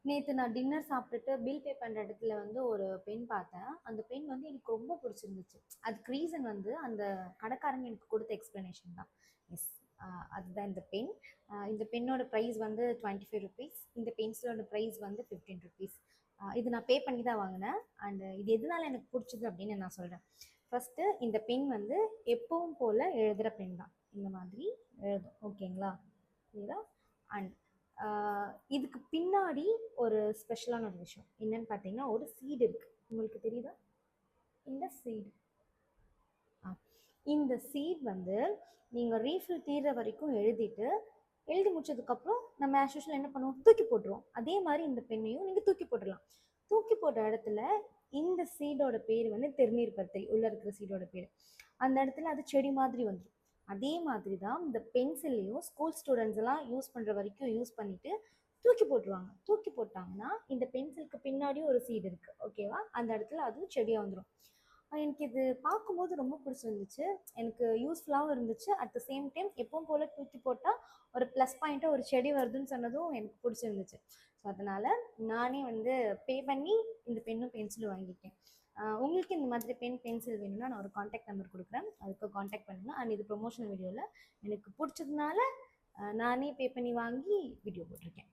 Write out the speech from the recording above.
நேற்று நான் டின்னர் சாப்பிட்டுட்டு பில் பே பண்ணுற இடத்துல வந்து ஒரு பென் பார்த்தேன். அந்த பென் வந்து எனக்கு ரொம்ப பிடிச்சிருந்துச்சு. அதுக்கு ரீசன் வந்து அந்த கடைக்காரங்க எனக்கு கொடுத்த எக்ஸ்ப்ளனேஷன் தான். எஸ், அதுதான் இந்த பென். இந்த பென்னோட ப்ரைஸ் வந்து ₹25. இந்த பென்சிலோட ப்ரைஸ் வந்து ₹15. இது நான் பே பண்ணி தான் வாங்கினேன். அண்டு இது எதனால எனக்கு பிடிச்சது அப்படின்னு நான் சொல்கிறேன். ஃபஸ்ட்டு இந்த பென் வந்து எப்பவும் போல் எழுதுகிற பென் தான். இந்த மாதிரி எழுதும், ஓகேங்களா? புரியுதா? அண்ட் இதுக்கு பின்னாடி ஒரு ஸ்பெஷலான ஒரு விஷயம் என்னன்னு பார்த்தீங்கன்னா, ஒரு சீடு இருக்குது. உங்களுக்கு தெரியுதா? இந்த சீடு இந்த சீட் வந்து நீங்கள் ரீஃபில் தீர்ற வரைக்கும் எழுதி முடிச்சதுக்கப்புறம் நம்ம ஆஸ் யூஷுவல் என்ன பண்ணுவோம்? தூக்கி போட்டுருவோம். அதே மாதிரி இந்த பெண்ணையும் நீங்கள் தூக்கி போட்டுடலாம். தூக்கி போட்ட இடத்துல இந்த சீடோட பேர் வந்து திருநீர் பத்தை உள்ளே இருக்கிற சீடோட பேர். அந்த இடத்துல அது செடி மாதிரி வந்துடும். அதே மாதிரி தான் இந்த பென்சிலையும் ஸ்கூல் ஸ்டூடெண்ட்ஸ் எல்லாம் யூஸ் பண்ணுற வரைக்கும் யூஸ் பண்ணிவிட்டு தூக்கி போட்டுருவாங்க. தூக்கி போட்டாங்கன்னா இந்த பென்சிலுக்கு பின்னாடியும் ஒரு சீடு இருக்குது, ஓகேவா? அந்த இடத்துல அதுவும் செடியாக வந்துடும். எனக்கு இது பார்க்கும்போது ரொம்ப பிடிச்சிருந்துச்சு. எனக்கு யூஸ்ஃபுல்லாகவும் இருந்துச்சு. அட் த சேம் டைம் எப்பவும் போல் தூக்கி போட்டால் ஒரு ப்ளஸ் பாயிண்ட்டாக ஒரு செடி வருதுன்னு சொன்னதும் எனக்கு பிடிச்சிருந்துச்சு. ஸோ அதனால் நானே வந்து பே பண்ணி இந்த பென்னும் பென்சிலும் வாங்கிட்டேன். உங்களுக்கு இந்த மாதிரி பென் பென்சில் வேணும்னா நான் ஒரு காண்டாக்ட் நம்பர் கொடுக்குறேன், அதுக்கு காண்டாக்ட் பண்ணுங்கள். அண்ட் இது ப்ரொமோஷனல் வீடியோவில் எனக்கு பிடிச்சதுனால நானே பே பண்ணி வாங்கி வீடியோ போட்டிருக்கேன்.